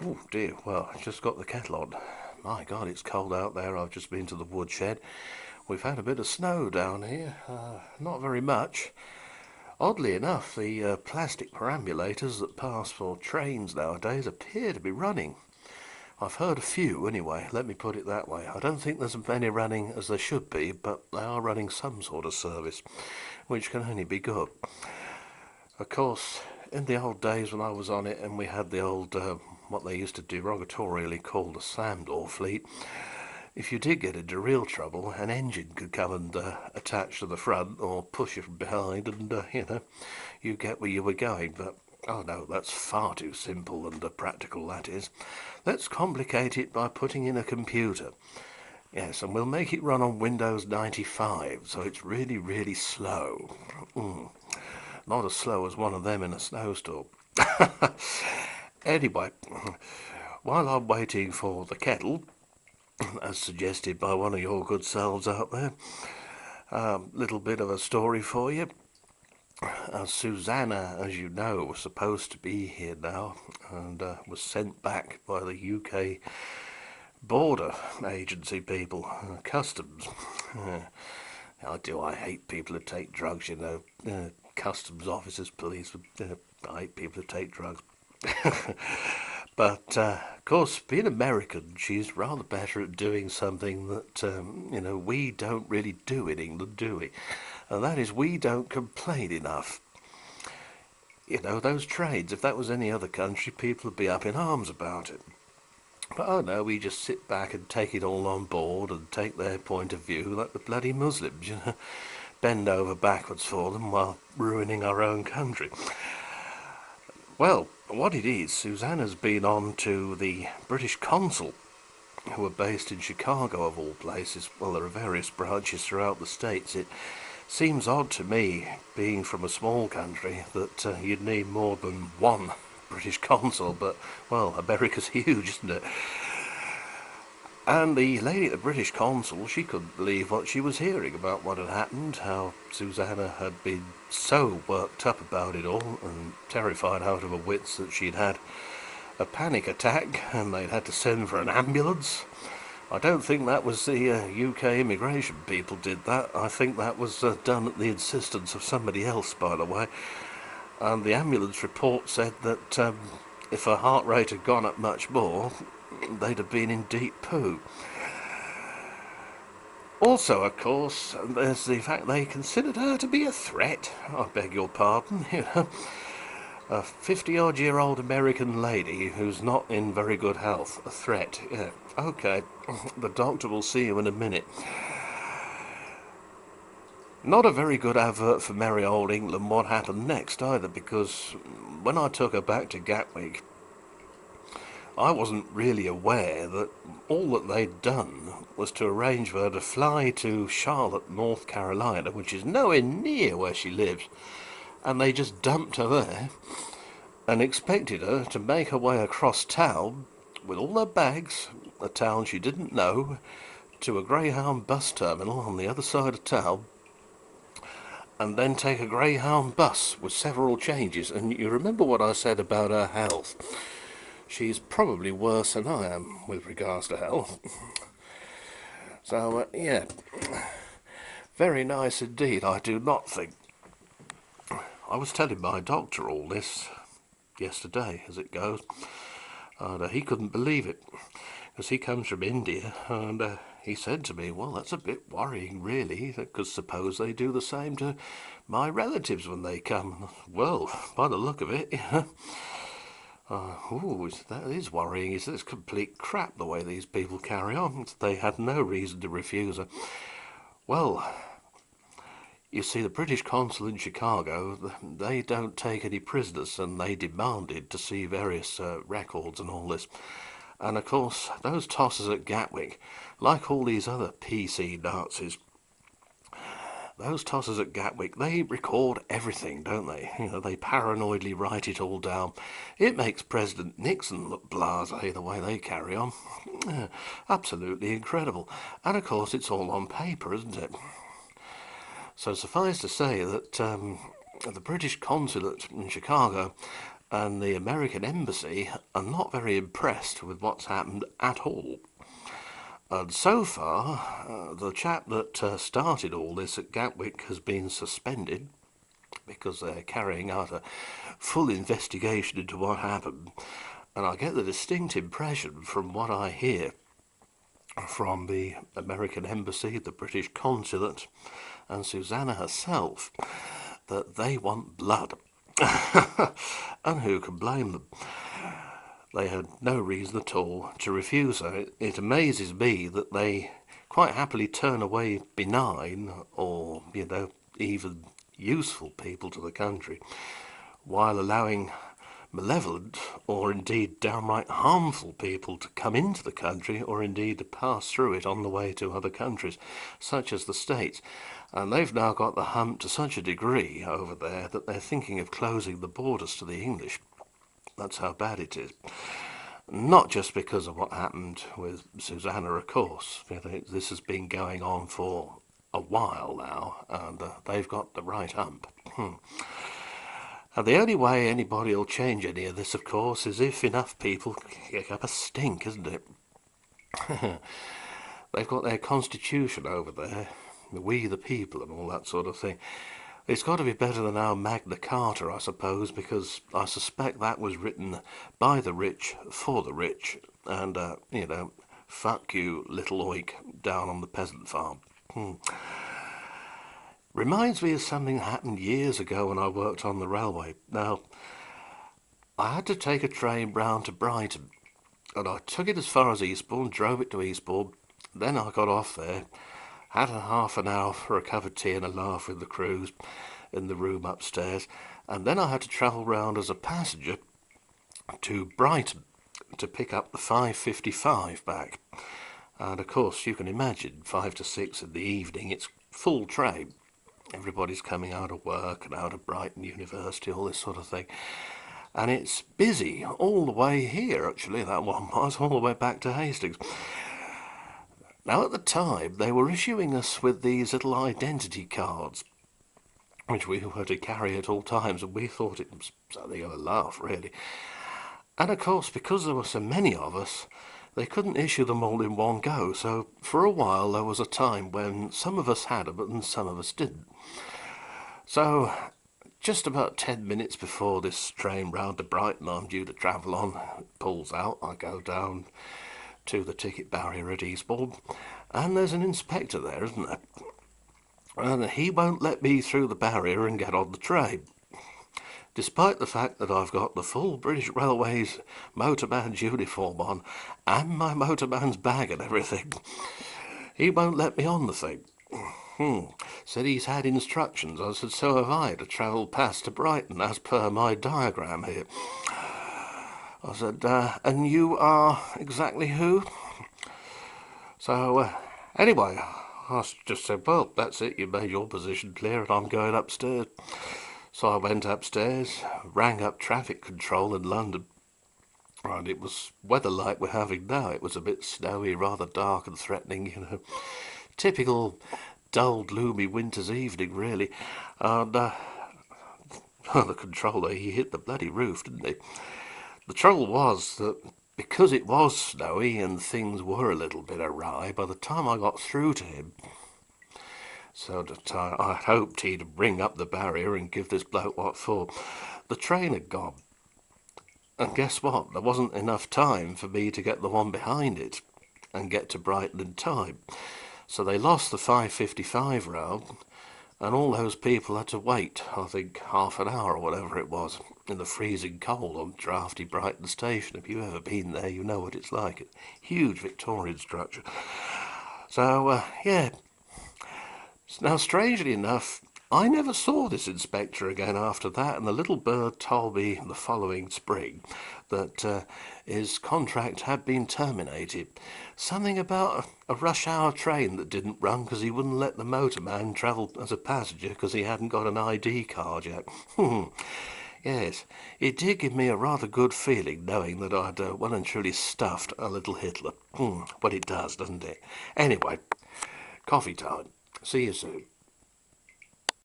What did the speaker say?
Oh dear, well, I just got the kettle on. My God, it's cold out there. I've just been to the woodshed. We've had a bit of snow down here. Not very much. Oddly enough, the plastic perambulators that pass for trains nowadays appear to be running. I've heard a few anyway, let me put it that way. I don't think there's as many running as there should be, but they are running some sort of service, which can only be good. Of course, in the old days when I was on it and we had the old, what they used to derogatorily call the slam door fleet, if you did get into real trouble, an engine could come and attach to the front or push it from behind and, you get where you were going. But, oh no, that's far too simple and practical, that is. Let's complicate it by putting in a computer. Yes, and we'll make it run on Windows 95, so it's really, really slow. Not as slow as one of them in a snowstorm. Anyway, while I'm waiting for the kettle, as suggested by one of your good selves out there, little bit of a story for you. Susanna, as you know, was supposed to be here now and was sent back by the UK border agency people, customs. I hate people who take drugs, customs officers, police, I hate people who take drugs. But, of course, being American, she's rather better at doing something that, we don't really do in England, do we? And that is, we don't complain enough. Those trades, if that was any other country, people would be up in arms about it. But oh no, we just sit back and take it all on board and take their point of view like the bloody Muslims, bend over backwards for them while ruining our own country. Well, what it is, Susanna's been on to the British consul, who are based in Chicago of all places. Well, there are various branches throughout the States. It seems odd to me, being from a small country, that you'd need more than one British consul, but, well, America's huge, isn't it? And the lady at the British consul, she couldn't believe what she was hearing about what had happened, how Susanna had been so worked up about it all and terrified out of her wits that she'd had a panic attack and they'd had to send for an ambulance. I don't think that was the UK immigration people did that. I think that was done at the insistence of somebody else, by the way. And the ambulance report said that if her heart rate had gone up much more, they'd have been in deep poo. Also, of course, there's the fact they considered her to be a threat. I beg your pardon, A 50-odd-year-old American lady who's not in very good health. A threat, yeah. Okay, the doctor will see you in a minute. Not a very good advert for merry old England what happened next either, because when I took her back to Gatwick, I wasn't really aware that all that they'd done was to arrange for her to fly to Charlotte, North Carolina, which is nowhere near where she lives, and they just dumped her there and expected her to make her way across town with all her bags, a town she didn't know, to a Greyhound bus terminal on the other side of town, and then take a Greyhound bus with several changes. And you remember what I said about her health? She's probably worse than I am with regards to health. So, yeah, very nice indeed, I do not think. I was telling my doctor all this yesterday, as it goes, and he couldn't believe it, because he comes from India, and he said to me, well, that's a bit worrying, really, because suppose they do the same to my relatives when they come. Well, by the look of it, that is worrying. It's complete crap the way these people carry on. They had no reason to refuse her. Well, you see, the British consul in Chicago, they don't take any prisoners, and they demanded to see various records and all this. And of course, those tossers at Gatwick, like all these other PC Nazis, those tossers at Gatwick, they record everything, don't they? They paranoidly write it all down. It makes President Nixon look blasé the way they carry on. Absolutely incredible. And of course, it's all on paper, isn't it? So suffice to say that the British consulate in Chicago and the American embassy are not very impressed with what's happened at all. And so far, the chap that started all this at Gatwick has been suspended because they're carrying out a full investigation into what happened. And I get the distinct impression from what I hear from the American embassy, the British consulate, and Susanna herself, that they want blood. And who can blame them? They had no reason at all to refuse her. It amazes me that they quite happily turn away benign or, even useful people to the country, while allowing malevolent or indeed downright harmful people to come into the country or indeed to pass through it on the way to other countries, such as the States. And they've now got the hump to such a degree over there that they're thinking of closing the borders to the English. That's how bad it is. Not just because of what happened with Susanna, of course. This has been going on for a while now, and they've got the right hump. And the only way anybody will change any of this, of course, is if enough people kick up a stink, isn't it? They've got their constitution over there, we the people and all that sort of thing. It's got to be better than our Magna Carta, I suppose, because I suspect that was written by the rich for the rich, and, fuck you, little oik, down on the peasant farm. Reminds me of something that happened years ago when I worked on the railway. Now, I had to take a train round to Brighton, and I took it as far as Eastbourne, drove it to Eastbourne, then I got off there, had a half an hour for a cup of tea and a laugh with the crews in the room upstairs, and then I had to travel round as a passenger to Brighton to pick up the 5:55 back. And of course, you can imagine, 5 to 6 in the evening, it's full train. Everybody's coming out of work and out of Brighton University, all this sort of thing. And it's busy all the way here, actually, that one was, all the way back to Hastings. Now, at the time, they were issuing us with these little identity cards, which we were to carry at all times, and we thought it was something of a laugh, really. And of course, because there were so many of us, they couldn't issue them all in one go, so for a while there was a time when some of us had them and some of us didn't. So, just about 10 minutes before this train round to Brighton I'm due to travel on pulls out, I go down to the ticket barrier at Eastbourne, and there's an inspector there, isn't there? And he won't let me through the barrier and get on the train, despite the fact that I've got the full British Railways motorman's uniform on and my motorman's bag and everything. He won't let me on the thing. Said he's had instructions. I said, so have I, to travel past to Brighton as per my diagram here. I said, and you are exactly who? So, anyway, I just said, well, that's it, you made your position clear and I'm going upstairs. So I went upstairs, rang up traffic control in London, and it was weather like we're having now. It was a bit snowy, rather dark and threatening, typical dull, gloomy winter's evening, really. And the controller, he hit the bloody roof, didn't he? The trouble was that because it was snowy and things were a little bit awry, by the time I got through to him, so that I hoped he'd ring up the barrier and give this bloke what for, the train had gone. And guess what? There wasn't enough time for me to get the one behind it and get to Brighton in time. So they lost the 5:55 round, and all those people had to wait, I think, half an hour or whatever it was, in the freezing cold on drafty Brighton Station. If you've ever been there, you know what it's like. It's a huge Victorian structure. So, yeah. Now, strangely enough, I never saw this inspector again after that, and the little bird told me the following spring that his contract had been terminated. Something about a rush hour train that didn't run because he wouldn't let the motorman travel as a passenger because he hadn't got an ID card yet. Yes, it did give me a rather good feeling knowing that I'd well and truly stuffed a little Hitler. But it does, doesn't it? Anyway, coffee time. See you soon.